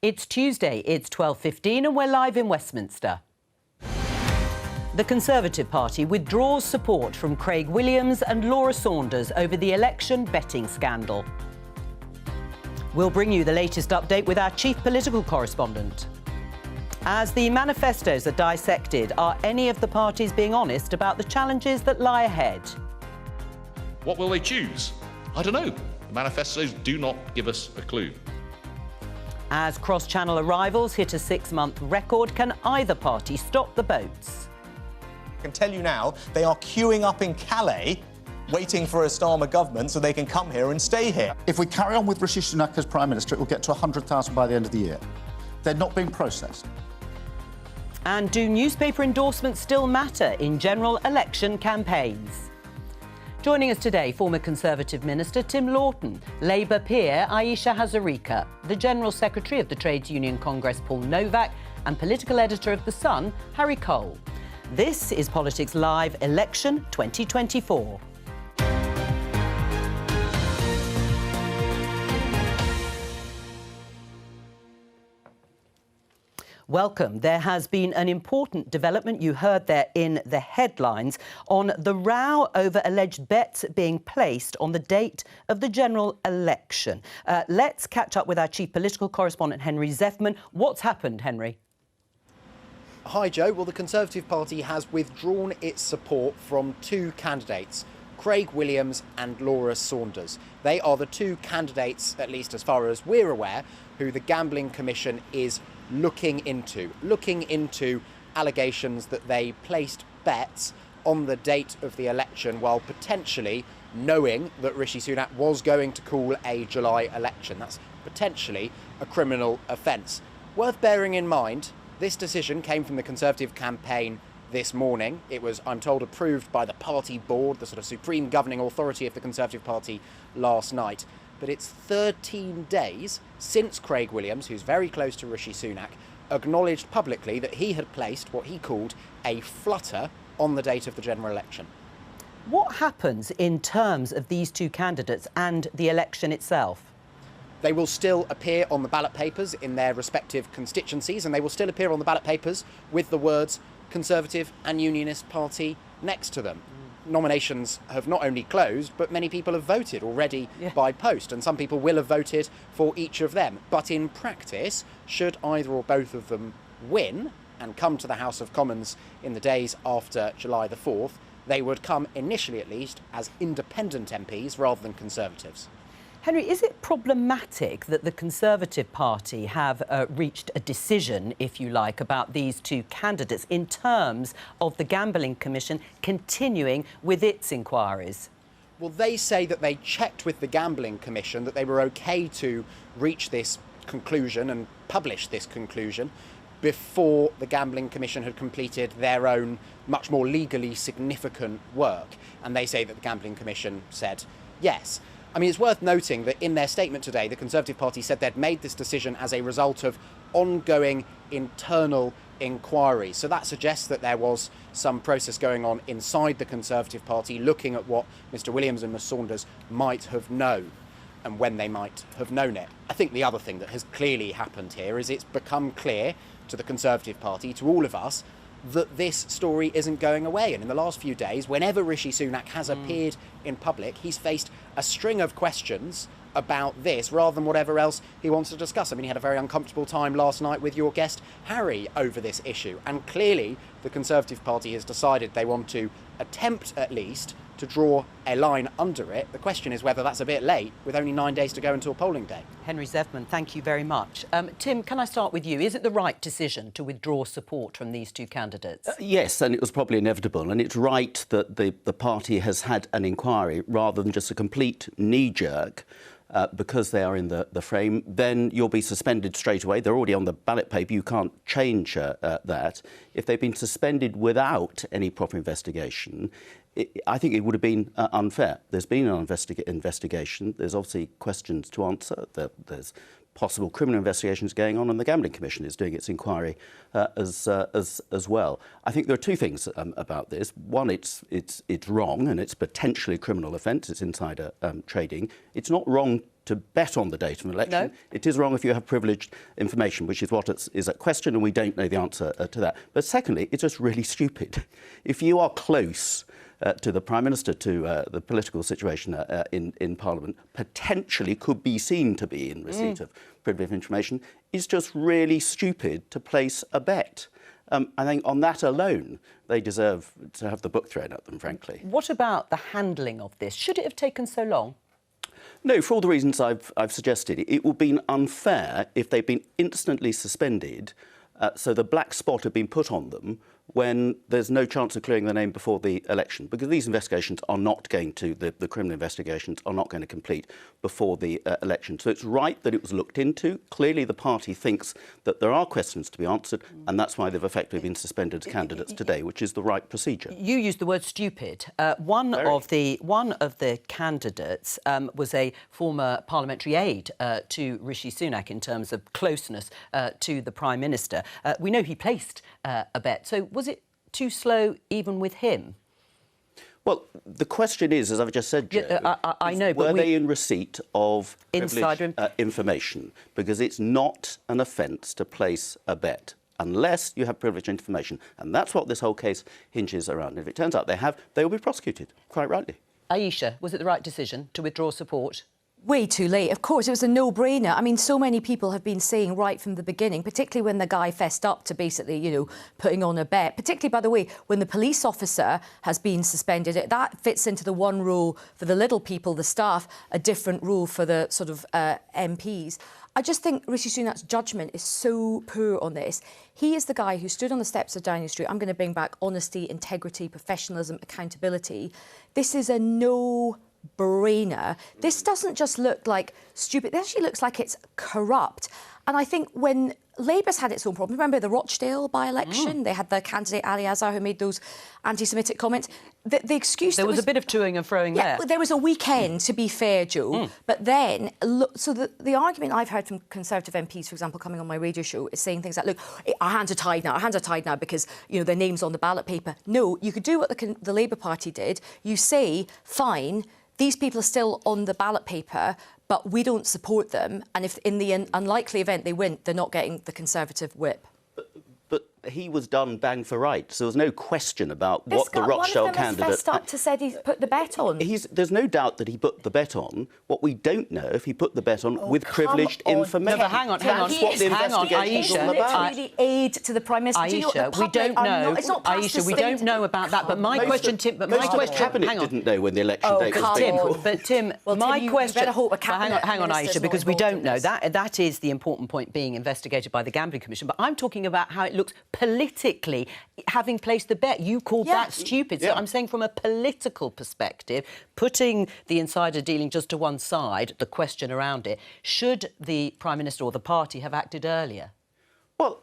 It's Tuesday, it's 12:15 and we're live in Westminster. The Conservative Party withdraws support from Craig Williams and Laura Saunders over the election betting scandal. We'll bring you the latest update with our chief political correspondent. As the manifestos are dissected, are any of the parties being honest about the challenges that lie ahead? What will they choose? I don't know. The manifestos do not give us a clue. As cross-channel arrivals hit a 6-month record, can either party stop the boats? I can tell you now, they are queuing up in Calais, waiting for a Starmer government so they can come here and stay here. If we carry on with Rishi Sunak as Prime Minister, it will get to 100,000 by the end of the year. They're not being processed. And do newspaper endorsements still matter in general election campaigns? Joining us today, former Conservative Minister Tim Lawton, Labour peer Ayesha Hazarika, the General Secretary of the Trades Union Congress Paul Novak and political editor of The Sun, Harry Cole. This is Politics Live Election 2024. Welcome. There has been an important development, you heard there in the headlines, on the row over alleged bets being placed on the date of the general election. Let's catch up with our chief political correspondent, Henry Zeffman. What's happened, Henry? Hi, Jo. Well, the Conservative Party has withdrawn its support from two candidates, Craig Williams and Laura Saunders. They are the two candidates, at least as far as we're aware, who the Gambling Commission is looking into allegations that they placed bets on the date of the election while potentially knowing that Rishi Sunak was going to call a July election. That's potentially a criminal offence. Worth bearing in mind, this decision came from the Conservative campaign this morning. It was, I'm told, approved by the party board, the sort of supreme governing authority of the Conservative Party, last night. But it's 13 days since Craig Williams, who's very close to Rishi Sunak, acknowledged publicly that he had placed what he called a flutter on the date of the general election. What happens in terms of these two candidates and the election itself? They will still appear on the ballot papers in their respective constituencies, and they will still appear on the ballot papers with the words Conservative and Unionist Party next to them. Nominations have not only closed, but many people have voted already by post, and some people will have voted for each of them. But in practice, should either or both of them win and come to the House of Commons in the days after July the 4th, they would come, initially at least, as independent MPs rather than Conservatives. Henry, is it problematic that the Conservative Party have reached a decision, if you like, about these two candidates in terms of the Gambling Commission continuing with its inquiries? Well, they say that they checked with the Gambling Commission, that they were OK to reach this conclusion and publish this conclusion before the Gambling Commission had completed their own much more legally significant work. And they say that the Gambling Commission said yes. I mean, it's worth noting that in their statement today, the Conservative Party said they'd made this decision as a result of ongoing internal inquiries. So that suggests that there was some process going on inside the Conservative Party looking at what Mr Williams and Ms Saunders might have known and when they might have known it. I think the other thing that has clearly happened here is it's become clear to the Conservative Party, to all of us, that this story isn't going away. And in the last few days, whenever Rishi Sunak has appeared in public, he's faced a string of questions about this rather than whatever else he wants to discuss. I mean, he had a very uncomfortable time last night with your guest, Harry, over this issue. And clearly, the Conservative Party has decided they want to attempt, at least, to draw a line under it. The question is whether that's a bit late, with only 9 days to go until polling day. Henry Zeffman, thank you very much. Tim, can I start with you? Is it the right decision to withdraw support from these two candidates? Yes, and it was probably inevitable. And it's right that the party has had an inquiry rather than just a complete knee-jerk. Because they are in the frame, then you'll be suspended straight away. They're already on the ballot paper. You can't change that. If they've been suspended without any proper investigation, I think it would have been unfair. There's been an investigation. There's obviously questions to answer. There's possible criminal investigations going on, and the Gambling Commission is doing its inquiry as well. I think there are two things about this. One, it's wrong, and it's potentially a criminal offence. It's insider trading. It's not wrong to bet on the date of an election. No. It is wrong if you have privileged information, which is what is at question, and we don't know the answer to that. But secondly, it's just really stupid. If you are close to the Prime Minister, to the political situation in Parliament, potentially could be seen to be in receipt of privileged information, it's just really stupid to place a bet. I think on that alone, they deserve to have the book thrown at them, frankly. What about the handling of this? Should it have taken so long? No, for all the reasons I've suggested. It would have been unfair if they'd been instantly suspended, so the black spot had been put on them when there's no chance of clearing their name before the election, because these investigations are not going to, the criminal investigations are not going to complete before the election. So it's right that it was looked into. Clearly the party thinks that there are questions to be answered, and that's why they've effectively been suspended as candidates today, which is the right procedure. You used the word stupid. One of the candidates was a former parliamentary aide to Rishi Sunak in terms of closeness to the Prime Minister. We know he placed a bet. So was it too slow even with him? Well, the question is, as I've just said, Jo, I know, but were they in receipt of insider information? Because it's not an offence to place a bet unless you have privileged information. And that's what this whole case hinges around. And if it turns out they have, they will be prosecuted, quite rightly. Aisha, was it the right decision to withdraw support? Way too late. Of course, it was a no-brainer. I mean, so many people have been saying right from the beginning, particularly when the guy fessed up to basically, you know, putting on a bet. Particularly, by the way, when the police officer has been suspended, that fits into the one rule for the little people, the staff, a different rule for the sort of MPs. I just think Rishi Sunak's judgment is so poor on this. He is the guy who stood on the steps of Downing Street. I'm going to bring back honesty, integrity, professionalism, accountability. This is a no-brainer. This doesn't just look like stupid. It actually looks like it's corrupt. And I think when Labour's had its own problem, remember the Rochdale by-election? They had the candidate Ali Azhar who made those anti-Semitic comments. The excuse... There was a bit of toing and froing there. There was a weekend, to be fair, Jo. But then, look, so the argument I've heard from Conservative MPs, for example, coming on my radio show, is saying things like, look, our hands are tied now because, you know, their name's on the ballot paper. No, you could do what the Labour Party did. You say, fine, these people are still on the ballot paper, but we don't support them. And if in the unlikely event they win, they're not getting the Conservative whip. But he was done bang for right, so there's no question about what the Rochdale candidate... One of them has fessed up to said he's put the bet on. There's no doubt that he put the bet on. What we don't know if he put the bet on with privileged information. No, but hang on. That's what the investigation is all about. Literally aid to the Prime Minister. Aisha, we don't know. Aisha, we don't know about that. But my question, Tim. But my question. Cabinet didn't know when the election date was being called. But Tim, my question. Hang on, Aisha, because we don't know. That is the important point being investigated by the Gambling Commission. But I'm talking about how it looks politically, having placed the bet. You called that stupid. So I'm saying from a political perspective, putting the insider dealing just to one side, the question around it, should the Prime Minister or the party have acted earlier? Well,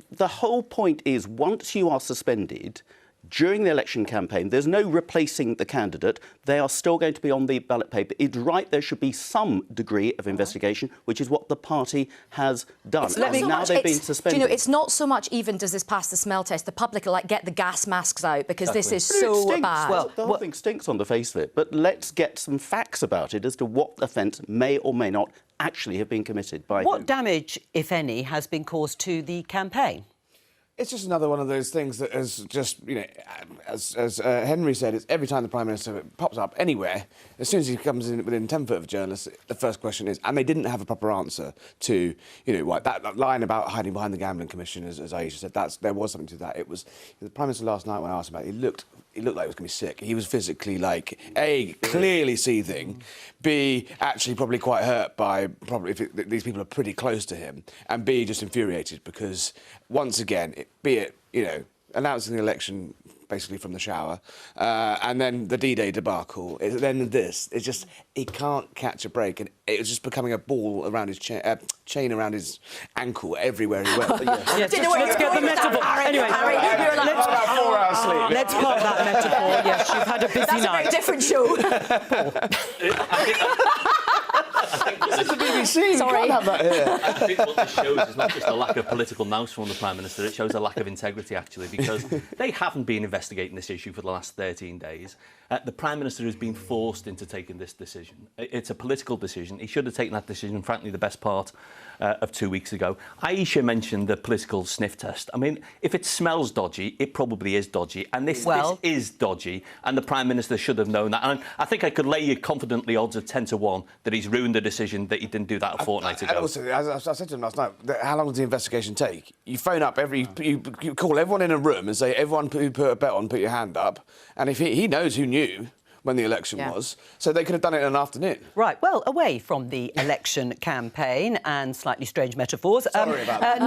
the whole point is once you are suspended, during the election campaign, there's no replacing the candidate. They are still going to be on the ballot paper. It's right there should be some degree of investigation, which is what the party has done. Now they've been suspended. Do you know, it's not so much even does this pass the smell test. The public will, like, get the gas masks out because this is so bad. Well, the whole thing stinks on the face of it. But let's get some facts about it as to what offence may or may not actually have been committed by What damage, if any, has been caused to the campaign? It's just another one of those things that has just, you know, as Henry said, it's every time the Prime Minister pops up anywhere, as soon as he comes in within 10 foot of a journalist, the first question is, and they didn't have a proper answer to, you know, what, that line about hiding behind the Gambling Commission, as Aisha said, there was something to that. It was, the Prime Minister last night when I asked him about it, he looked like he was going to be sick. He was physically, like, A, clearly seething, B, actually probably quite hurt by, these people are pretty close to him, and B, just infuriated because, once again, be it, you know, announcing the election basically from the shower, and then the D-Day debacle, then this. It's just, he can't catch a break, and it was just becoming a ball around his chain around his ankle everywhere he went. Let's get the metaphor. Anyway, let's about 4 hours sleep. Let's park that metaphor. Yes, you've had a busy night. That's a very different show. This is the BBC. Sorry. You can't have that here. I think what this shows is not just a lack of political nous from the Prime Minister, it shows a lack of integrity, actually, because they haven't been investigating this issue for the last 13 days. The Prime Minister has been forced into taking this decision. It's a political decision. He should have taken that decision, frankly, the best part of 2 weeks ago. Aisha mentioned the political sniff test. I mean, if it smells dodgy, it probably is dodgy. And this is dodgy. And the Prime Minister should have known that. And I think I could lay you confidently odds of 10 to 1 that he's ruined the decision that he didn't do that a fortnight ago. And also, as I said to him last night, how long does the investigation take? You phone up you call everyone in a room and say, everyone who put a bet on, put your hand up. And if he knows who knew when the election was, so they could have done it in an afternoon. Right, well, away from the election campaign and slightly strange metaphors. Sorry about that.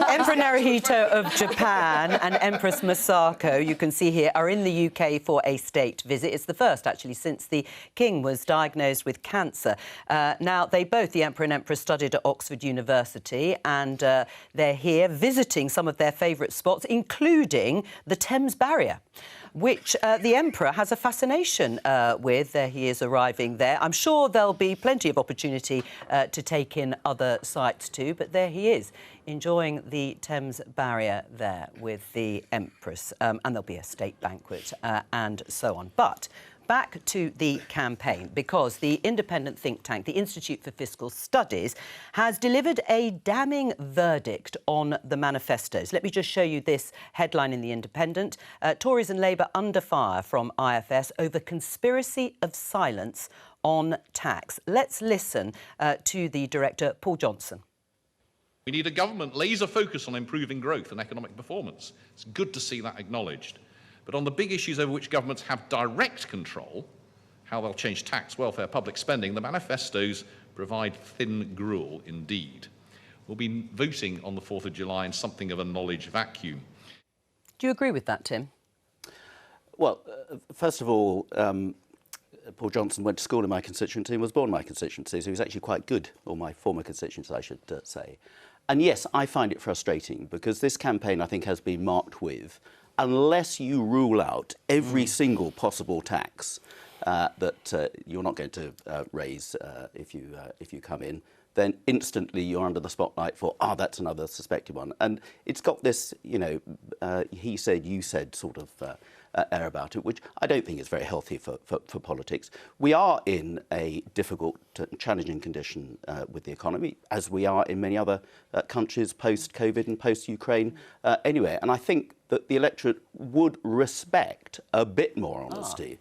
Emperor Naruhito of Japan and Empress Masako, you can see here, are in the UK for a state visit. It's the first, actually, since the King was diagnosed with cancer. Now, they both, the Emperor and Empress, studied at Oxford University, and they're here visiting some of their favourite spots, including the Thames Barrier, which the Emperor has a fascination with. He is arriving there. I'm sure there'll be plenty of opportunity to take in other sites too, but there he is, enjoying the Thames Barrier there with the Empress. And there'll be a state banquet and so on. But back to the campaign, because the independent think tank, the Institute for Fiscal Studies, has delivered a damning verdict on the manifestos. Let me just show you this headline in The Independent. Tories and Labour under fire from IFS over conspiracy of silence on tax. Let's listen to the director, Paul Johnson. We need a government laser focus on improving growth and economic performance. It's good to see that acknowledged. But on the big issues over which governments have direct control, how they'll change tax, welfare, public spending, the manifestos provide thin gruel indeed. We'll be voting on the 4th of July in something of a knowledge vacuum. Do you agree with that, Tim? Well, first of all, Paul Johnson went to school in my constituency and was born in my constituency, so he was actually quite good, or my former constituency, I should say. And yes, I find it frustrating because this campaign, I think, has been marked with, unless you rule out every single possible tax that you're not going to raise if you come in, then instantly you're under the spotlight for, that's another suspected one. And it's got this, he said, you said sort of air about it, which I don't think is very healthy for politics. We are in a difficult, challenging condition with the economy, as we are in many other countries post-COVID and post-Ukraine anyway. And I think that the electorate would respect a bit more honesty,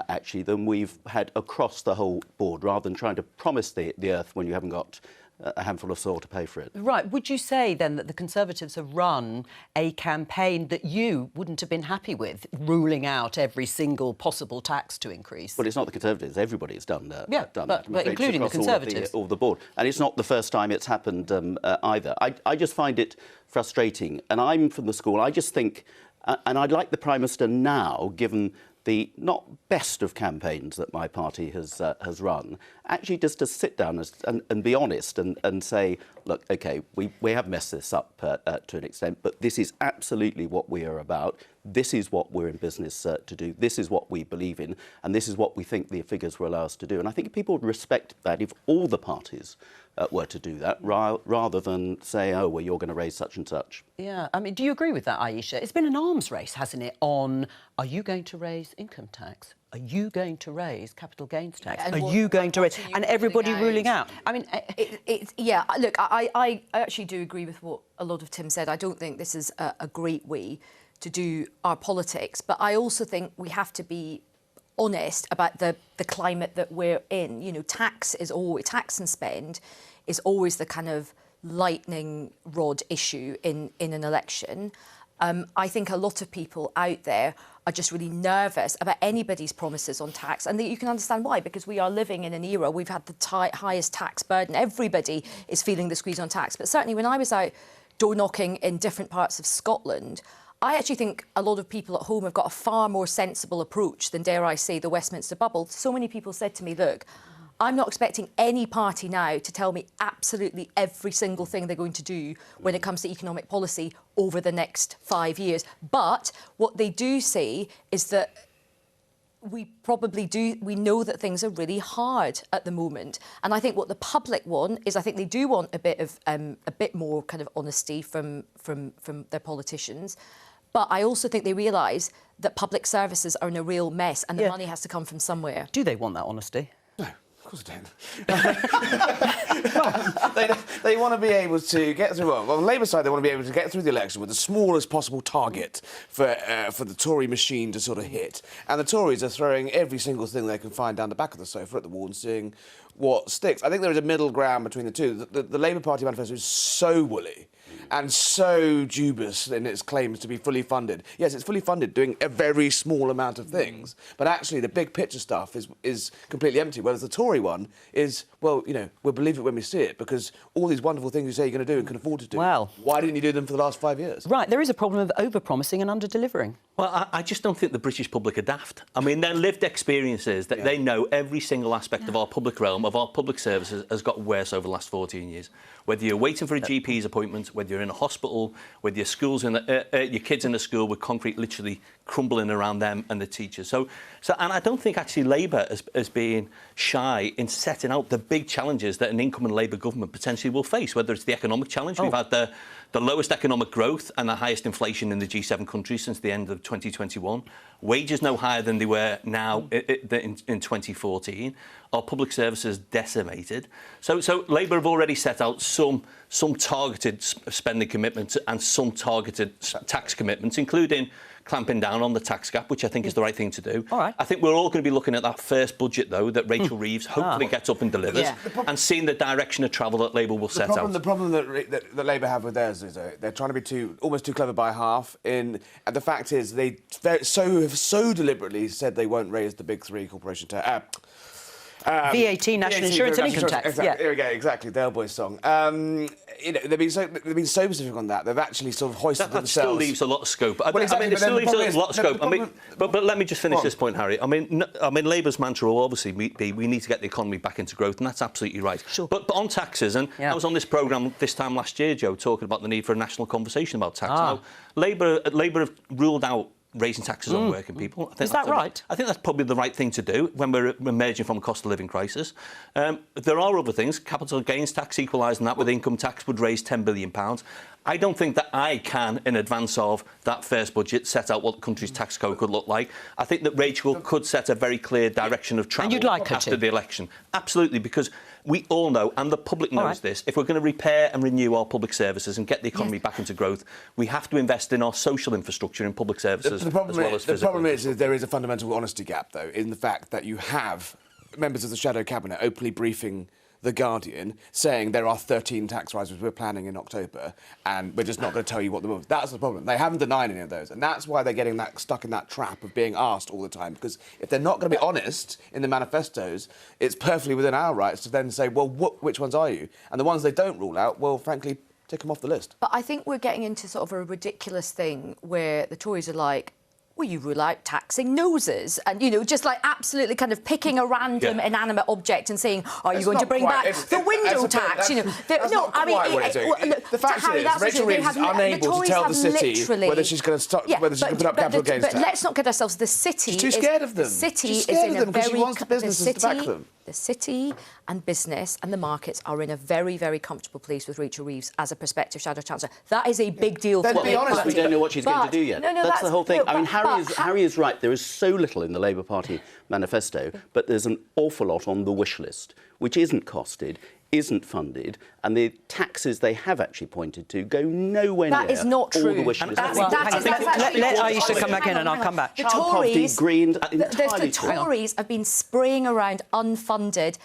actually, than we've had across the whole board, rather than trying to promise the earth when you haven't got a handful of soil to pay for it. Right. Would you say, then, that the Conservatives have run a campaign that you wouldn't have been happy with, ruling out every single possible tax to increase? Well, it's not the Conservatives. Everybody has done that. But including the Conservatives. All the board. And it's not the first time it's happened either. I just find it frustrating. And I'm from the school, I just think, and I'd like the Prime Minister now, given the not best of campaigns that my party has run, actually just to sit down and be honest and say, look, OK, we have messed this up to an extent, but this is absolutely what we are about. This is what we're in business to do. This is what we believe in, and this is what we think the figures will allow us to do. And I think people would respect that if all the parties were to do that, rather than say, oh, well, you're going to raise such and such. Yeah, I mean, do you agree with that, Aisha? It's been an arms race, hasn't it, on, are you going to raise income tax? Are you going to raise capital gains tax? And are you going to raise... And everybody ruling out. I mean... yeah, look, I actually do agree with what a lot of Tim said. I don't think this is a great way to do our politics, but I also think we have to be honest about the climate that we're in. You know, tax and spend is always the kind of lightning rod issue in an election. I think a lot of people out there are just really nervous about anybody's promises on tax, and you can understand why, because we are living in an era, we've had the highest tax burden. Everybody is feeling the squeeze on tax. But certainly when I was out door knocking in different parts of Scotland, I actually think a lot of people at home have got a far more sensible approach than, dare I say, the Westminster bubble. So many people said to me, look, I'm not expecting any party now to tell me absolutely every single thing they're going to do when it comes to economic policy over the next 5 years. But what they do say is that we know that things are really hard at the moment. And I think what the public want is, I think they do want a bit more kind of honesty from their politicians. But I also think they realise that public services are in a real mess and the money has to come from somewhere. Do they want that honesty? No, of course they don't. They want to be able to get through. Well, on the Labour side, they want to be able to get through the election with the smallest possible target for the Tory machine to sort of hit. And the Tories are throwing every single thing they can find down the back of the sofa at the wall and seeing what sticks. I think there is a middle ground between the two. The Labour Party manifesto is so woolly and so dubious in its claims to be fully funded. Yes, it's fully funded, doing a very small amount of things, but actually the big picture stuff is completely empty, whereas the Tory one is, well, you know, we'll believe it when we see it, because all these wonderful things you say you're going to do and can afford to do, well, why didn't you do them for the last 5 years? Right, there is a problem of over-promising and under-delivering. Well, I just don't think the British public are daft. I mean, their lived experience is that they know every single aspect of our public realm, of our public services, has got worse over the last 14 years. Whether you're waiting for a GP's appointment, whether you're in a hospital, whether your kids in a school with concrete literally crumbling around them and the teachers. And I don't think actually Labour has been shy in setting out the big challenges that an incoming Labour government potentially will face, whether it's the economic challenge. We've had the lowest economic growth and the highest inflation in the G7 countries since the end of 2021. Wages no higher than they were now in 2014. Our public services decimated. So Labour have already set out some targeted spending commitments and some targeted tax commitments, including clamping down on the tax gap, which I think is the right thing to do. All right. I think we're all going to be looking at that first budget, though, that Rachel Reeves hopefully gets up and delivers, and seeing the direction of travel that Labour will set out. The problem that Labour have with theirs is they're trying to be almost too clever by half. And the fact is, they have so deliberately said they won't raise the big three corporation tax. VAT, national insurance and income tax. Exactly. There we go, exactly, the Boys song. You know, they've been so specific on that. They've actually sort of hoisted themselves. That still leaves a lot of scope. Well, exactly, I mean, it still leaves a lot of scope. But let me just finish this point, Harry. I mean, Labour's mantra will obviously be we need to get the economy back into growth, and that's absolutely right. Sure. But on taxes, and I was on this programme this time last year, Joe, talking about the need for a national conversation about tax. Now, Labour have ruled out raising taxes on working people. Is that right? I think that's probably the right thing to do when we're emerging from a cost of living crisis. There are other things. Capital gains tax, equalising that with income tax would raise £10 billion. I don't think that I can, in advance of that first budget, set out what the country's tax code could look like. I think that Rachel could set a very clear direction of travel after the election. Absolutely, because we all know, and the public knows this, if we're going to repair and renew our public services and get the economy back into growth, we have to invest in our social infrastructure in public services the problem as well as physical. The problem is that there is a fundamental honesty gap, though, in the fact that you have members of the shadow cabinet openly briefing The Guardian, saying there are 13 tax rises we're planning in October, and we're just not going to tell you what the move. That's the problem. They haven't denied any of those, and that's why they're getting stuck in that trap of being asked all the time. Because if they're not going to be honest in the manifestos, it's perfectly within our rights to then say, well, which ones are you? And the ones they don't rule out, well, frankly, tick them off the list. But I think we're getting into sort of a ridiculous thing where the Tories are like, well, you rule out taxing noses and, you know, just like absolutely kind of picking a random inanimate object and saying, are you going to bring back the window tax? You know, the fact is, Rachel Reeves is unable to tell the city whether she's going to stop, whether she can put up capital gains tax. But let's not kid ourselves. The city She's too scared of them. The city She's is scared in of them a because she very wants the businesses to back them. The city and business and the markets are in a very, very comfortable place with Rachel Reeves as a prospective Shadow Chancellor. That is a big deal for the party. We don't know what she's going to do yet. That's the whole thing. I mean, Harry is right. There is so little in the Labour Party manifesto, but there's an awful lot on the wish list, which isn't costed, isn't funded, and the taxes they have actually pointed to go nowhere near. That is not true. All the wish list. Let Aisha come back in and I'll come back. The Tories, greened entirely. the Tories have been spraying around unfunded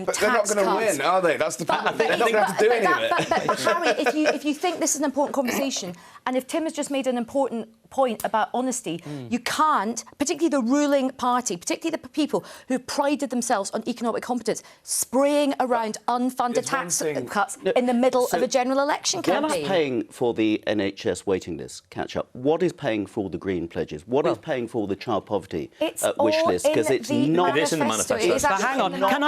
But they're not going to win, are they? That's the problem. They're not going to have to do any of it. But Harry, if you think this is an important conversation, and if Tim has just made an important point about honesty, you can't, particularly the ruling party, particularly the people who prided themselves on economic competence, spraying around unfunded tax cuts in the middle of a general election campaign. What's paying for the NHS waiting list catch-up? What is paying for the green pledges? What is paying for the child poverty wish list? Because it's not... It is in the manifesto. But hang on, can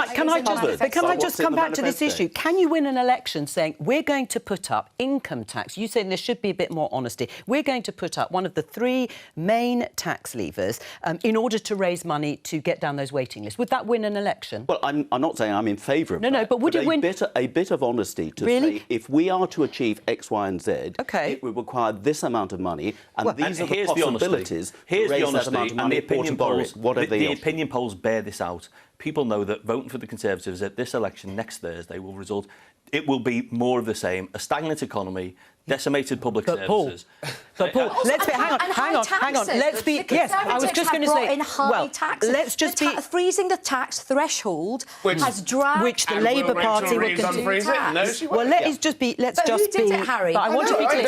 I just come back to this issue? Can you win an election saying, we're going to put up income tax? You saying there should be a bit more honesty. We're going to put up one of the 3 main tax levers in order to raise money to get down those waiting lists. Would that win an election? Well, I'm not saying I'm in favour of that. No, but would it win... A bit of honesty to say, if we are to achieve X, Y and Z, it would require this amount of money, and these are the possibilities Here's to raise the honesty, that amount of money, and the opinion polls, the opinion polls bear this out. People know that voting for the Conservatives at this election next Thursday will result... It will be more of the same, a stagnant economy, decimated public services. But Paul, let's be... Hang on. Let's be... Yes, I was just going to say... Well, let's just be... Freezing the tax threshold has dragged... Which the Labour Party will continue to tax. Well, let's just be... But who did it, Harry? But I want to be clear. Who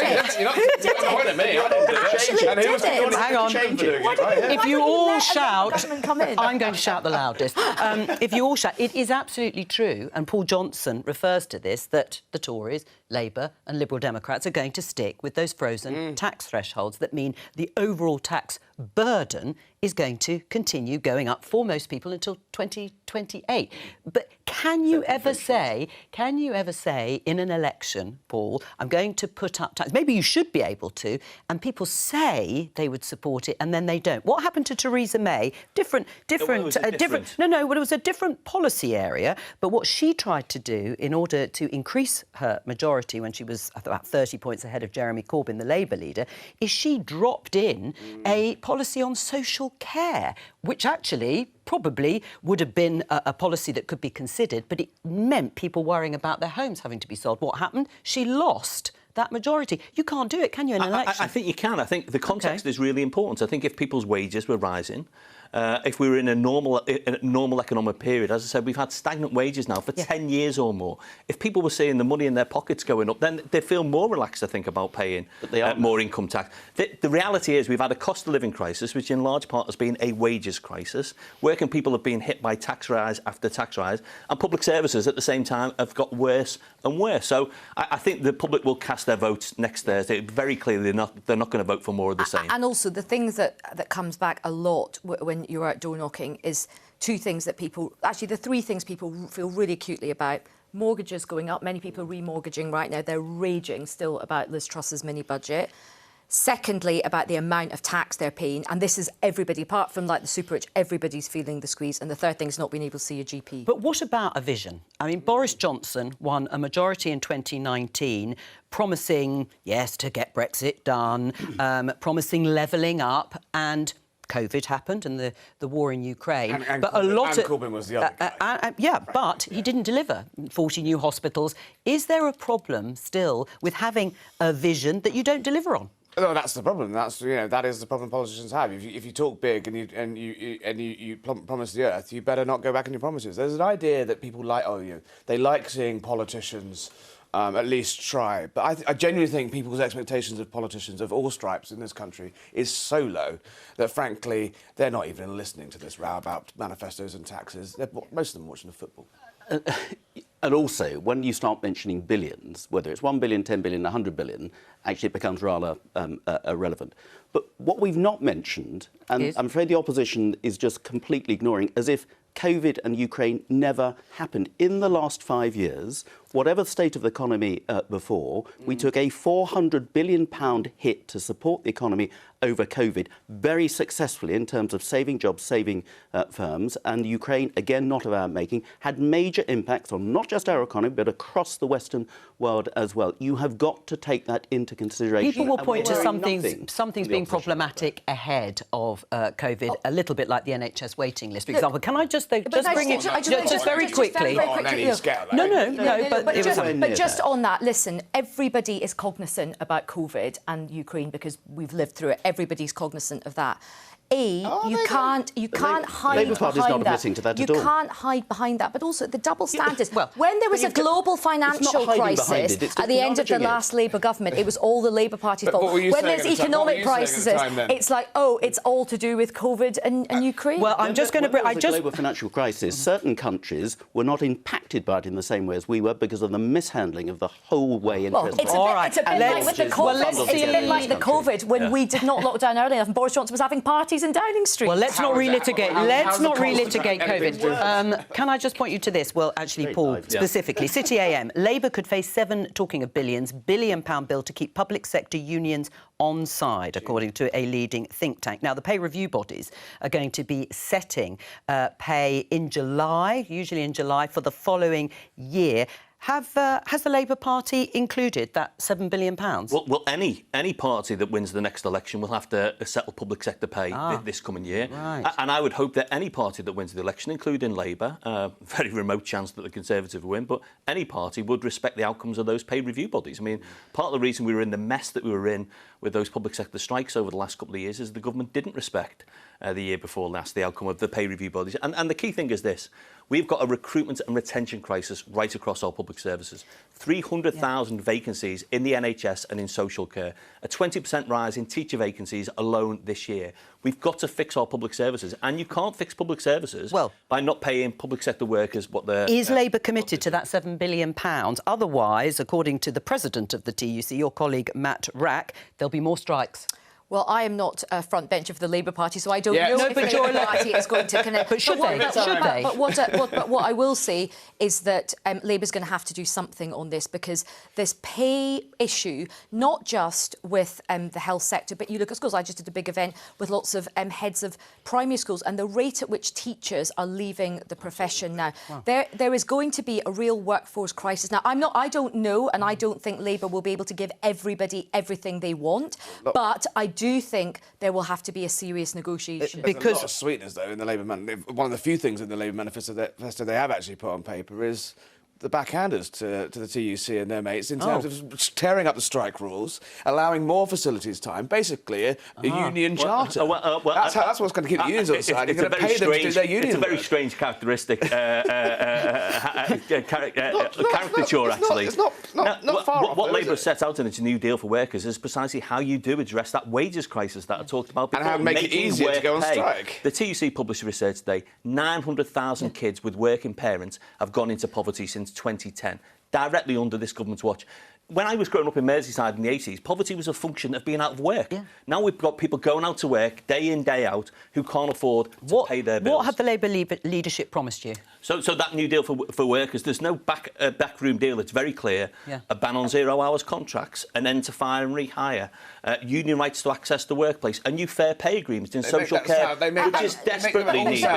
did it? Hang on. If you all shout... I'm going to shout the loudest. If you all shout... It is absolutely true, and Paul Johnson refers to this, that the Tories, Labour and Liberal Democrats are going to stick with those frozen tax thresholds that mean the overall tax burden is going to continue going up for most people until 2028. But can you ever say in an election, Paul, I'm going to put up tax? Maybe you should be able to, and people say they would support it and then they don't. What happened to Theresa May? Different. No, well, it was a different policy area, but what she tried to do in order to increase her majority when she was about 30 points ahead of Jeremy Corbyn, the Labour leader, is she dropped in a policy on social care, which actually probably would have been a policy that could be considered, but it meant people worrying about their homes having to be sold. What happened? She lost that majority. You can't do it, can you, in an election? I think you can. I think the context is really important. I think if people's wages were rising, if we were in a normal economic period, as I said, we've had stagnant wages now for 10 years or more. If people were seeing the money in their pockets going up, then they'd feel more relaxed, I think, about paying more income tax. The reality is we've had a cost of living crisis, which in large part has been a wages crisis. Working people have been hit by tax rise after tax rise, and public services at the same time have got worse and worse. So I think the public will cast their votes next Thursday. Very clearly, they're not going to vote for more of the same. And also the things that comes back a lot when you're out door knocking is 2 things that people... Actually, the 3 things people feel really acutely about. Mortgages going up. Many people are remortgaging right now. They're raging still about Liz Truss's mini-budget. Secondly, about the amount of tax they're paying. And this is everybody, apart from, like, the super rich, everybody's feeling the squeeze. And the third thing is not being able to see a GP. But what about a vision? I mean, Boris Johnson won a majority in 2019, promising, yes, to get Brexit done, promising levelling up, and... COVID happened and the war in Ukraine. And Corbyn was the other guy. But he didn't deliver 40 new hospitals. Is there a problem still with having a vision that you don't deliver on? No, that's the problem. That is the problem politicians have. If you talk big and you promise the earth, you better not go back on your promises. There's an idea that people like. They like seeing politicians at least try. But I genuinely think people's expectations of politicians of all stripes in this country is so low that, frankly, they're not even listening to this row about manifestos and taxes. Most of them are watching the football. And also, when you start mentioning billions, whether it's 1 billion, 10 billion, 100 billion, actually it becomes rather irrelevant. But what we've not mentioned, and I'm afraid the opposition is just completely ignoring, as if COVID and Ukraine never happened. In the last 5 years, whatever the state of the economy before, we took a £400 billion hit to support the economy over COVID, very successfully in terms of saving jobs, saving firms. And Ukraine, again, not of our making, had major impacts on not just our economy, but across the Western world as well. You have got to take that into consideration. People will point to something's being problematic ahead of COVID, a little bit like the NHS waiting list, for example. Can I just bring it just very quickly? But just on that, listen, everybody is cognizant about COVID and Ukraine because we've lived through it. Everybody's cognizant of that. You can't hide Labour Party's behind not that. admitting to that at You all. can't hide behind that. But also the double standards. well, when there was a you've got- global it's not financial hiding behind crisis it, it's at the end of the acknowledging it. last Labour government, it was all the Labour Party's fault. what were you When saying there's at the time? What were economic you saying at crises, the time then? it's like, oh, it's all to do with COVID and Ukraine. Well, I'm just going to bring. When there was a global financial crisis, certain countries were not impacted by it in the same way as we were because of the mishandling of the whole way Well, interest. it's a All bit, right, it's a bit let's like with the just- COVID. well, let's it's a see bit like the COVID when we did not lock down early enough and Boris Johnson was having parties in Downing Street. Well, let's not relitigate. Let's not relitigate anything COVID. Can I just point you to this? Well, actually, Paul, specifically, City AM. Labour could face talking of billions, £1 bill to keep public sector unions on side, according to a leading think tank. Now, the pay review bodies are going to be setting pay in July, usually in July, for the following year. Has the Labour Party included that £7 billion? Well, any party that wins the next election will have to settle public sector pay this coming year. Right. And I would hope that any party that wins the election, including Labour, very remote chance that the Conservative will win, but any party would respect the outcomes of those pay review bodies. I mean, part of the reason we were in the mess that we were in with those public sector strikes over the last couple of years is the government didn't respect the year before last the outcome of the pay review bodies. And the key thing is this. We've got a recruitment and retention crisis right across our public services. 300,000 vacancies in the NHS and in social care. A 20% rise in teacher vacancies alone this year. We've got to fix our public services. And you can't fix public services by not paying public sector workers what they're... Is Labour committed to that £7 billion? Otherwise, according to the president of the TUC, your colleague Matt Rack, there'll be more strikes. Well, I am not a front bench of the Labour Party, so I don't know if the but Labour Party is going to connect. But should they? But what I will say is that Labour's going to have to do something on this because this pay issue, not just with the health sector, but you look at schools. I just did a big event with lots of heads of primary schools and the rate at which teachers are leaving the profession now. Wow. There is going to be a real workforce crisis. Now, I don't know, and I don't think Labour will be able to give everybody everything they want, but I do think there will have to be a serious negotiation. There's a lot of sweetness, though, in the Labour Manifesto. One of the few things in the Labour Manifesto they have actually put on paper is the backhanders to the TUC and their mates in terms of tearing up the strike rules, allowing more facilities time, basically a union charter. That's what's going to keep the unions on side. You're going to pay them to do their union It's a very work. strange characteristic, caricature, actually. It's not far off. What Labour set out in its New Deal for Workers is precisely how you do address that wages crisis that I talked about before. And how to make it easier to go on strike. The TUC published a research today. 900,000 kids with working parents have gone into poverty since 2010, directly under this government's watch. When I was growing up in Merseyside in the 80s, poverty was a function of being out of work. Yeah. Now we've got people going out to work day in, day out who can't afford to pay their bills. What have the Labour leadership promised you? So that New Deal for workers, there's no backroom deal. It's very clear. Yeah. A ban on 0 hours contracts, an end to fire and rehire, union rights to access the workplace, a new fair pay agreement in social care, which is desperately needed.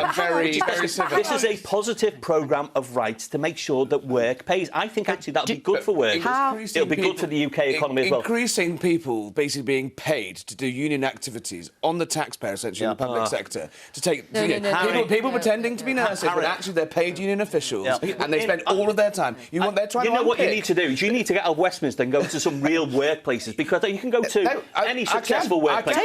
This is a positive programme of rights to make sure that work pays. I think actually that would be good for workers. It'll be good for the UK economy as well. Increasing people basically being paid to do union activities on the taxpayer, essentially, in the public sector, to take people pretending to be nurses, but actually they're paid union officials, and they spend all of their time. You want their trying to You know what you need to do? You need to get out of Westminster and go to some real workplaces, because you can go to any successful workplace.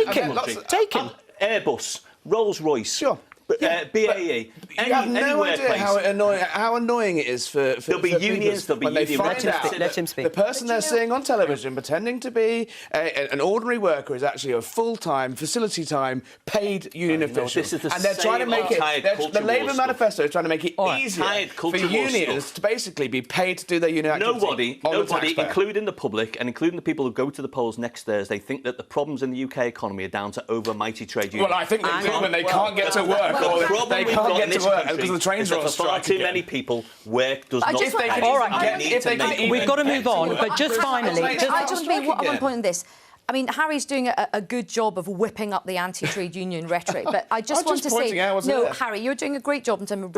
Take him. Airbus, Rolls-Royce. Sure. BAE, you have no idea how annoying it is for there'll be unions, there'll be union. Let him speak. The person they're seeing on television pretending to be an ordinary worker is actually a full-time, facility-time, paid union official. And they're trying to make it. The Labour Manifesto is trying to make it easier for unions to basically be paid to do their union activity. Nobody, including the public and including the people who go to the polls next Thursday, think that the problems in the UK economy are down to overmighty trade unions. Well, I think they can't get to work. They can't get to work because the trains are on strike. For too many people, work does not pay. All right, we've got to move on, but just finally... I just mean one point on this. I mean, Harry's doing a good job of whipping up the anti-trade union rhetoric, but I just want to say, no, Harry, you're doing a great job in terms of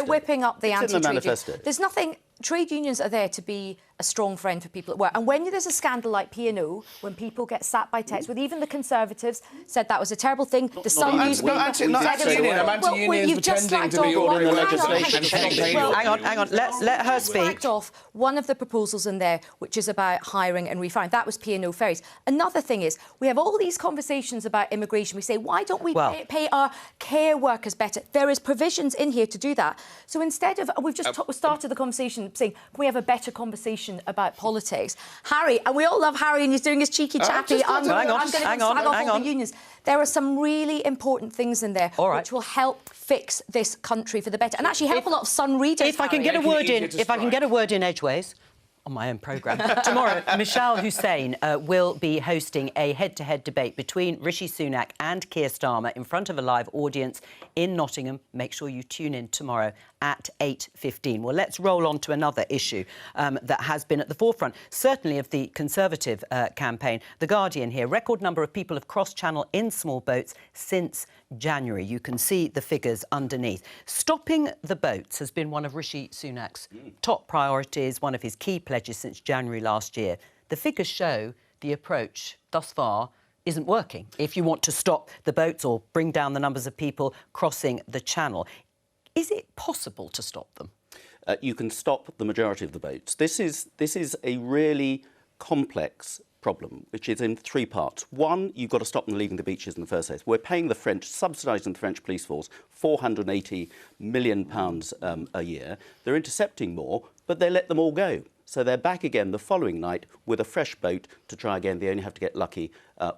whipping up the anti-trade union. There's nothing trade unions are there to be a strong friend for people at work. And when there's a scandal like P&O, when people get sat by text, with even the Conservatives said that was a terrible thing. The Sun newspaper not anti-union. I'm anti-union pretending to be ordering the legislation. Hang on. Let her speak. Off one of the proposals in there, which is about hiring and refiring. That was P&O ferries. Another thing is, we have all these conversations about immigration. We say, why don't we pay our care workers better? There is provisions in here to do that. So instead of, we've just started the conversation saying, can we have a better conversation about politics? Harry, and we all love Harry, and he's doing his cheeky chappy. I'm going to slag off all the unions. There are some really important things in there which will help fix this country for the better, and actually help a lot of Sun readers. If I can get a word in edgeways on my own programme. Tomorrow, Michelle Hussein will be hosting a head-to-head debate between Rishi Sunak and Keir Starmer in front of a live audience in Nottingham. Make sure you tune in tomorrow at 8:15. Well, let's roll on to another issue that has been at the forefront, certainly of the Conservative campaign. The Guardian here, record number of people have crossed Channel in small boats since January. You can see the figures underneath. Stopping the boats has been one of Rishi Sunak's top priorities, one of his key pledges since January last year. The figures show the approach thus far isn't working if you want to stop the boats or bring down the numbers of people crossing the Channel. Is it possible to stop them? You can stop the majority of the boats. This is a really complex problem, which is in three parts. One, you've got to stop them leaving the beaches in the first place. We're paying the French, subsidising the French police force, £480 million a year. They're intercepting more, but they let them all go. So they're back again the following night with a fresh boat to try again. They only have to get lucky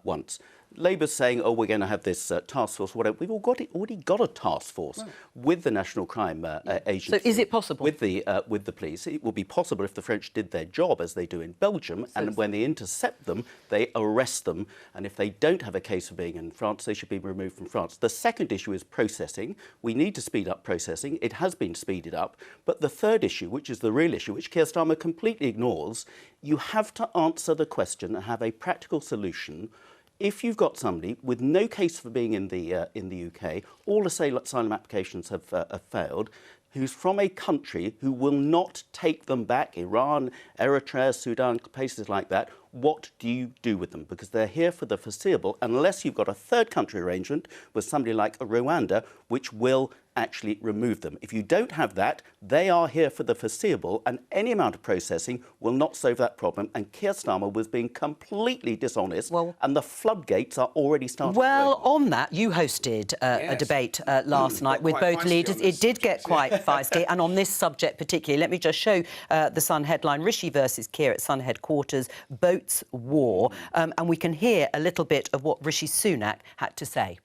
once. Labour's saying, oh, we're going to have this task force, whatever. We've already got a task force with the National Crime Agency. So is it possible? With the police. It will be possible if the French did their job, as they do in Belgium, and when they intercept them, they arrest them. And if they don't have a case for being in France, they should be removed from France. The second issue is processing. We need to speed up processing. It has been speeded up. But the third issue, which is the real issue, which Keir Starmer completely ignores, you have to answer the question and have a practical solution. If you've got somebody with no case for being in the UK, all asylum applications have failed, who's from a country who will not take them back, Iran, Eritrea, Sudan, places like that, what do you do with them? Because they're here for the foreseeable, unless you've got a third country arrangement with somebody like Rwanda, which will actually remove them. If you don't have that, they are here for the foreseeable, and any amount of processing will not solve that problem. And Keir Starmer was being completely dishonest, and the floodgates are already starting. Well, on that, you hosted a debate last night with both leaders. It did get quite feisty, and on this subject particularly, let me just show the Sun headline, Rishi versus Keir at Sun headquarters, boats war, and we can hear a little bit of what Rishi Sunak had to say.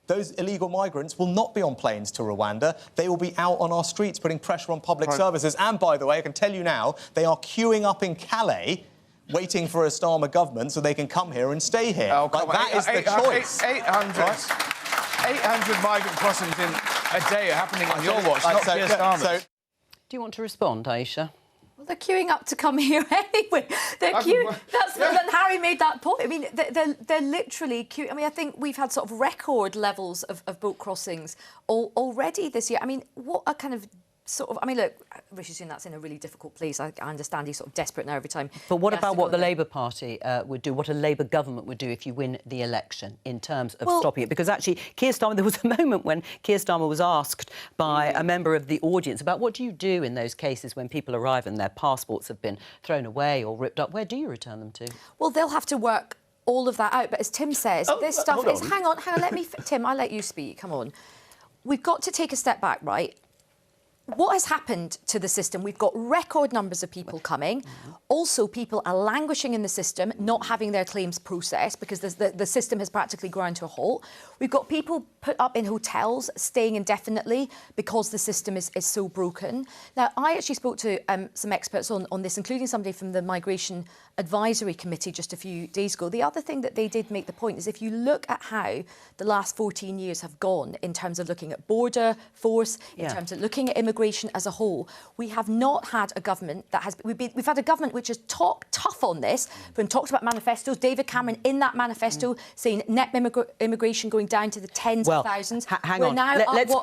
Those illegal migrants will not be on planes to Rwanda. They will be out on our streets putting pressure on public services. And, by the way, I can tell you now, they are queuing up in Calais waiting for a Starmer government so they can come here and stay here. Oh, that is the choice. 800 migrant crossings in a day are happening on your watch, not Keir Starmer's. Do you want to respond, Aisha? Well, they're queuing up to come here anyway. They're queuing. Then Harry made that point. I mean, they're literally queuing. I mean, I think we've had sort of record levels of boat crossings already this year. I mean, what a kind of sort of... I mean, look, Rishi Sunak's in a really difficult place. I understand he's sort of desperate now every time. But what about what the Labour Party would do, what a Labour government would do if you win the election in terms of stopping it? Because actually, Keir Starmer, there was a moment when Keir Starmer was asked by a member of the audience about what do you do in those cases when people arrive and their passports have been thrown away or ripped up? Where do you return them to? Well, they'll have to work all of that out. But as Tim says, this stuff is... Hang on, let me... Tim, I'll let you speak. Come on. We've got to take a step back, right? What has happened to the system? We've got record numbers of people coming. Also, people are languishing in the system, not having their claims processed because the system has practically ground to a halt. We've got people put up in hotels, staying indefinitely because the system is so broken. Now, I actually spoke to some experts on this, including somebody from the Migration Advisory Committee just a few days ago. The other thing that they did make the point is if you look at how the last 14 years have gone in terms of looking at border force, in terms of looking at immigration, migration as a whole, we have not had a government that has... We've had a government which has talked tough on this, and talked about manifestos. David Cameron, in that manifesto, saying net immigration going down to the tens of thousands. Hang on.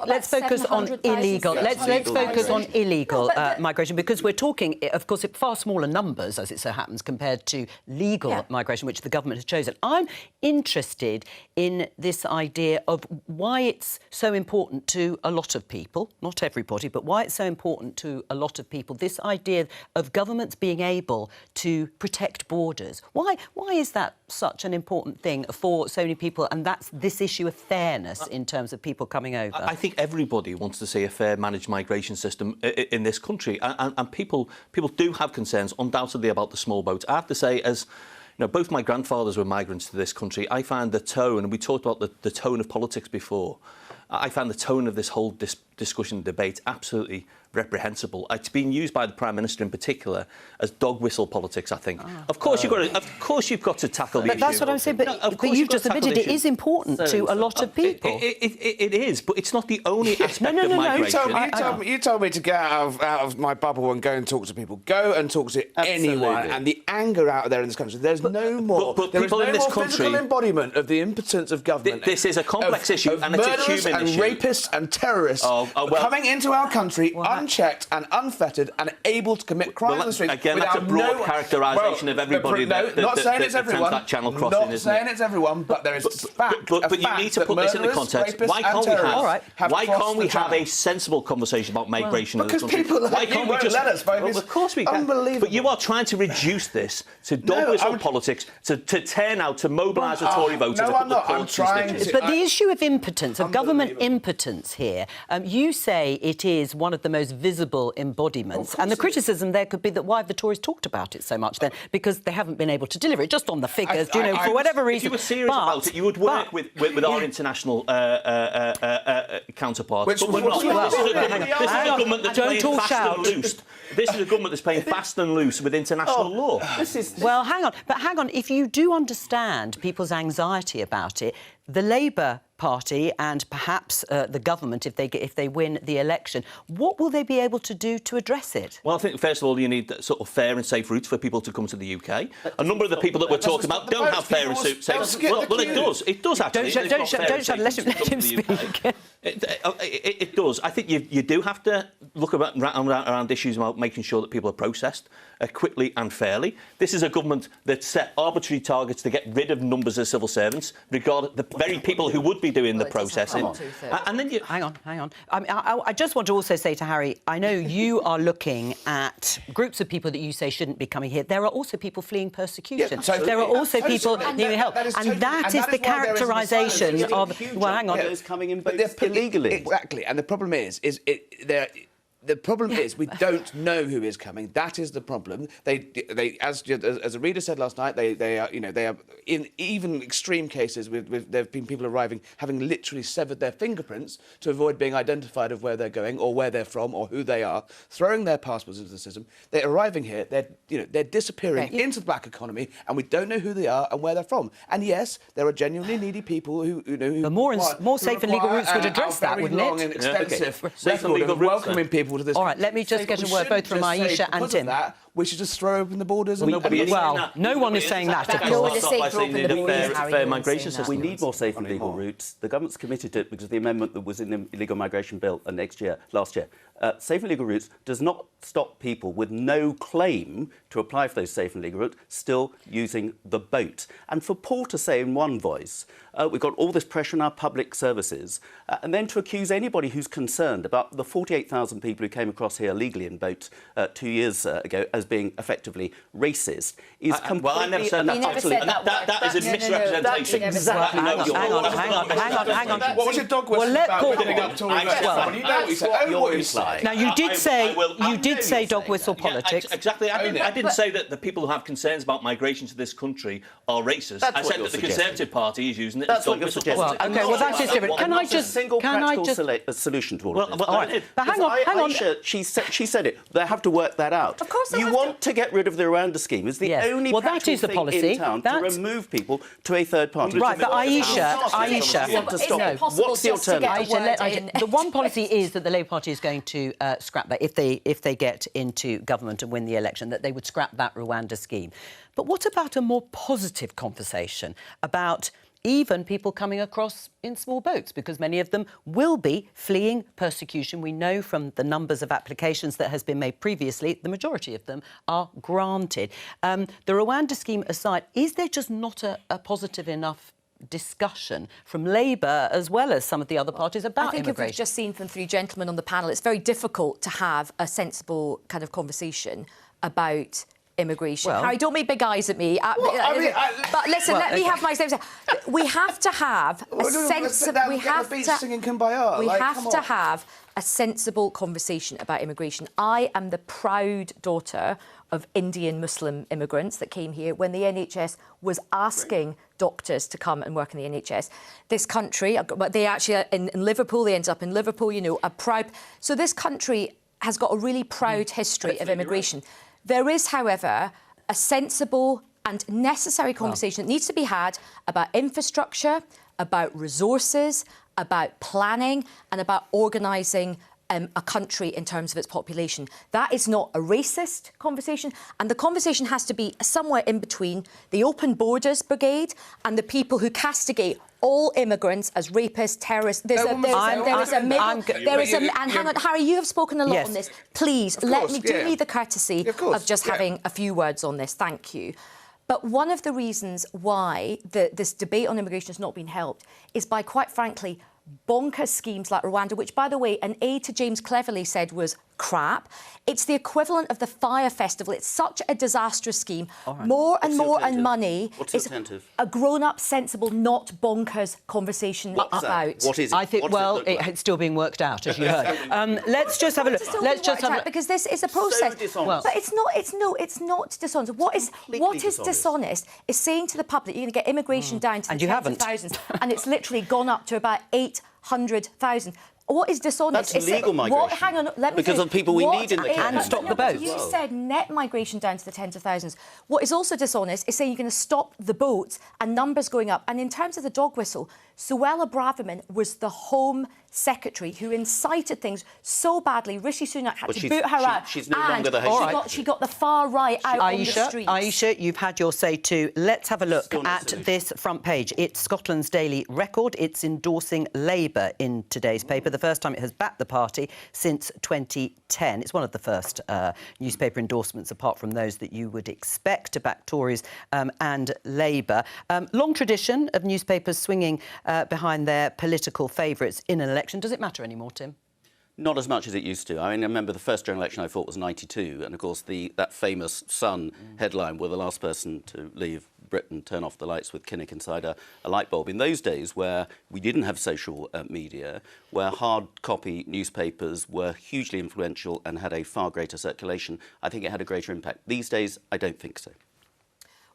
Let's focus on illegal. Let's focus on illegal migration, because we're talking, of course, far smaller numbers, as it so happens, compared to legal migration, which the government has chosen. I'm interested in this idea of why it's so important to a lot of people, not everybody, but why it's so important to a lot of people, this idea of governments being able to protect borders. Why is that such an important thing for so many people? And that's this issue of fairness in terms of people coming over. I think everybody wants to see a fair managed migration system in this country, and people do have concerns, undoubtedly, about the small boats. I have to say, as you know, both my grandfathers were migrants to this country, I find the tone, and we talked about the tone of politics before, I found the tone of this whole discussion debate absolutely reprehensible. It's been used by the Prime Minister in particular as dog whistle politics, I think. Of course you've got to tackle the issue. But that's what I'm saying. But you've just admitted it is important to a lot of people. It is, but it's not the only aspect of migration. You told me to get out of my bubble and go and talk to people. Go and talk to anyone. And the anger out there in this country, there's no more. There is no more physical embodiment of the impotence of government. This is a complex issue, and it's a human issue. And rapists and terrorists coming into our country unchecked and unfettered and able to commit crimes on the streets. Again, that's a broad characterisation of everybody not saying it's everyone. That channel crossing, not saying it's everyone, but there is fact. But you need to put this in the context. Why can't we have a sensible conversation about migration in this country? Why can't we just let us? Well, of course we can. Unbelievable. But you are trying to reduce this to dog whistle politics, to turn out, to mobilise the Tory voters. No, I'm not. I'm trying to. But the issue of impotence, of government impotence here, you say it is one of the most visible embodiments. And the criticism there could be that why have the Tories talked about it so much then? Because they haven't been able to deliver it, just on the figures, for whatever reason. If you were serious about it, you would work with our international counterparts. But we're not. This is a government that's playing fast and loose. This is a government that's playing fast and loose with international law. Well, hang on. If you do understand people's anxiety about it, the Labour Party and perhaps the government, if they win the election, what will they be able to do to address it? Well, I think, first of all, you need sort of fair and safe routes for people to come to the UK. A number of the people that we're talking about don't have fair and safe routes. Well, it does. It does, actually. Let him speak. It does. I think you do have to look around issues about making sure that people are processed quickly and fairly. This is a government that set arbitrary targets to get rid of numbers of civil servants, regarding the very people who would be doing the processing. And then you... Hang on. I just want to also say to Harry, I know you are looking at groups of people that you say shouldn't be coming here. There are also people fleeing persecution. There are also people needing help. And that is the characterisation of... Well, hang on. Those coming in illegally. Exactly. And the problem is the problem is we don't know who is coming. That is the problem. They as a reader said last night, they are in even extreme cases there have been people arriving having literally severed their fingerprints to avoid being identified of where they're going or where they're from or who they are, throwing their passports into the system. They're arriving here. They're disappearing into the black economy, and we don't know who they are and where they're from. And yes, there are genuinely needy people who the more safe and legal routes would address that, wouldn't it? Long and extensive record of welcoming people to this. All right, let me just get a word both from Aisha and Tim. We should just throw open the borders. No one is saying that. No one is saying fair migration system. We need more safe and legal routes. The government's committed to it because of the amendment that was in the illegal migration bill last year. Safe and legal routes does not stop people with no claim to apply for those safe and legal routes still using the boat. And for Paul to say in one voice, we've got all this pressure on our public services, and then to accuse anybody who's concerned about the 48,000 people who came across here legally in boats 2 years ago as being effectively racist is completely... Well, I never said that. That is a misrepresentation. Exactly. Hang on. What was your dog whistle about picking up Tory votes? You know what you said. Own what you say. Now, you did say dog whistle politics. Exactly. I didn't say that the people who have concerns about migration to this country are racist. I said that the Conservative Party is using it as dog whistle politics. Well, that is different. Can I just... single practical solution to all of this. But hang on. Aisha, she said it. They have to work that out. Of course they You want to get rid of the Rwanda scheme. It's the only well, that is the practical policy. thing in town to remove people to a third party. Right, but Aisha, what's the alternative? The one policy is that the Labour Party is going to scrap that if they get into government and win the election, that they would scrap that Rwanda scheme. But what about a more positive conversation about even people coming across in small boats, because many of them will be fleeing persecution. We know from the numbers of applications that has been made previously, the majority of them are granted. The Rwanda scheme aside, is there just not a positive enough discussion from Labour as well as some of the other parties about immigration? I think if we've just seen from three gentlemen on the panel, it's very difficult to have a sensible kind of conversation about immigration. Well, Harry, don't make big eyes at me. But listen, let me have my statement. We have to have a sensible. We have to have a sensible conversation about immigration. I am the proud daughter of Indian Muslim immigrants that came here when the NHS was asking doctors to come and work in the NHS. This country, but they actually in Liverpool, they ended up in Liverpool. You know, a proud. So this country has got a really proud history of immigration. Right. There is, however, a sensible and necessary conversation that needs to be had about infrastructure, about resources, about planning and about organising a country in terms of its population. That is not a racist conversation, and the conversation has to be somewhere in between the Open Borders Brigade and the people who castigate all immigrants as rapists, terrorists. And hang on, Harry, you have spoken a lot on this. Please, do me the courtesy of just having a few words on this. Thank you. But one of the reasons why this debate on immigration has not been helped is by, quite frankly, bonkers schemes like Rwanda, which, by the way, an aide to James Cleverly said was crap. It's the equivalent of the Fire Festival. It's such a disastrous scheme. Right. More and money. What's the alternative? A grown-up, sensible, not bonkers conversation about. What is it? I think, it's still being worked out, as you heard. Let's just have a look. Let's just have a look. Because this is a process. So dishonest. But it's not dishonest. What is dishonest is saying to the public you're going to get immigration down to the tens of thousands, and it's literally gone up to about 800,000. What is dishonest? That's legal migration. Hang on, let me because of people we need in the country. And stop the boats. You said net migration down to the tens of thousands. What is also dishonest is saying you're going to stop the boats and numbers going up. And in terms of the dog whistle, Suella Braverman was the Home Secretary who incited things so badly. Rishi Sunak had to boot her out. She's no longer the Home Secretary. She got the far right out on the streets. Aisha, you've had your say too. Let's have a look at this front page. It's Scotland's Daily Record. It's endorsing Labour in today's paper. The first time it has backed the party since 2010. It's one of the first newspaper endorsements, apart from those that you would expect to back Tories and Labour. Long tradition of newspapers swinging behind their political favourites in an election. Does it matter anymore, Tim? Not as much as it used to. I mean, I remember the first general election I fought was 92, and of course that famous Sun headline, "Will the last person to leave Britain turn off the lights with Kinnock inside a light bulb?" In those days, where we didn't have social media, where hard copy newspapers were hugely influential and had a far greater circulation, I think it had a greater impact. These days, I don't think so.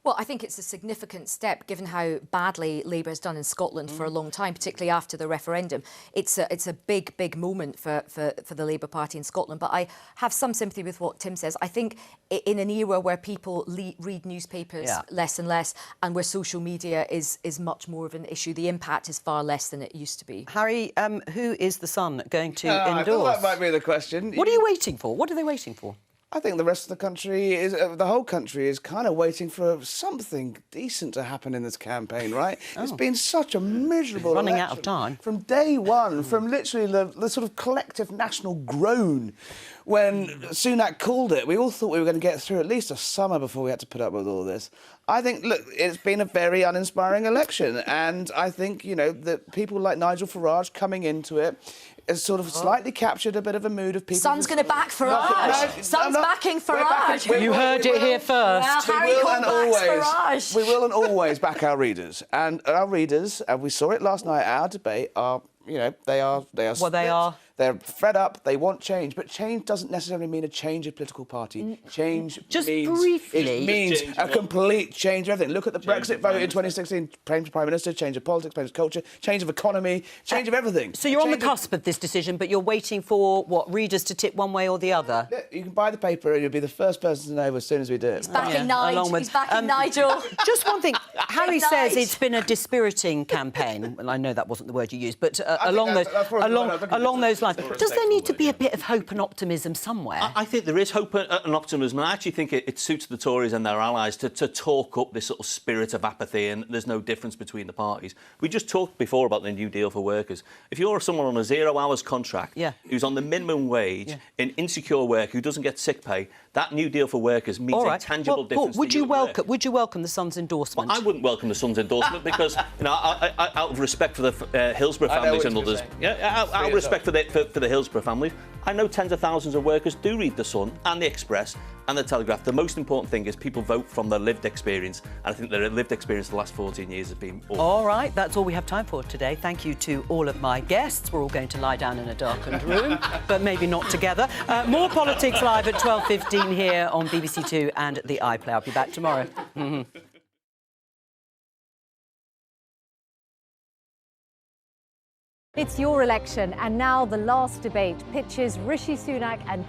Well, I think it's a significant step, given how badly Labour has done in Scotland for a long time, particularly after the referendum. It's a big moment for the Labour Party in Scotland. But I have some sympathy with what Tim says. I think in an era where people read newspapers less and less, and where social media is much more of an issue, the impact is far less than it used to be. Harry, who is the Sun going to endorse? I thought that might be the question. What are you waiting for? What are they waiting for? I think the rest of the country is, the whole country is kind of waiting for something decent to happen in this campaign, right? It's been such a miserable running election out of time. From day one, from literally the sort of collective national groan when Sunak called it. We all thought we were going to get through at least a summer before we had to put up with all this. I think, look, it's been a very uninspiring election, and I think, you know, that people like Nigel Farage coming into it has sort of slightly captured a bit of a mood of people. Sun's going to back Farage. Sun's backing Farage. You heard it here first. Well, we will and always back our readers, and our readers, and we saw it last night. Our debate are, you know, they are They're fed up, they want change, but change doesn't necessarily mean a change of political party. Change Just means, briefly. it means Change a what? complete change of everything. Look at the Change Brexit of vote Prime in 2016, change of Prime Minister, change of politics, change of culture, change of economy, change of everything. So you're on the Change of- cusp of this decision, but you're waiting for, what, readers to tip one way or the other? Yeah, you can buy the paper and you'll be the first person to know as soon as we do it. Backing Nigel. He's backing Nigel. Just one thing. Harry Nice. says it's been a dispiriting campaign. Well, I know that wasn't the word you used, but along that's probably the word I was looking along for. those lines, That's a does there need to respectful be a word, bit of hope and optimism somewhere? I think there is hope and optimism, and I actually think it suits the Tories and their allies to talk up this sort of spirit of apathy, and there's no difference between the parties. We just talked before about the New Deal for workers. If you're someone on a 0 hours contract who's on the minimum wage, in insecure work, who doesn't get sick pay, that New Deal for workers means a tangible difference. Would to you at work. welcome? Would you welcome the Sun's endorsement? Well, I wouldn't welcome the Sun's endorsement because, out of respect for the Hillsborough I know families what and you're others, saying. out of respect for the Hillsborough families, I know tens of thousands of workers do read the Sun and the Express and the Telegraph. The most important thing is people vote from their lived experience, and I think their lived experience the last 14 years has been awful. All right, that's all we have time for today. Thank you to all of my guests. We're all going to lie down in a darkened room, but maybe not together. More Politics Live at 12:15 here on BBC Two and the iPlayer. I'll be back tomorrow. It's your election, and now the last debate pitches Rishi Sunak and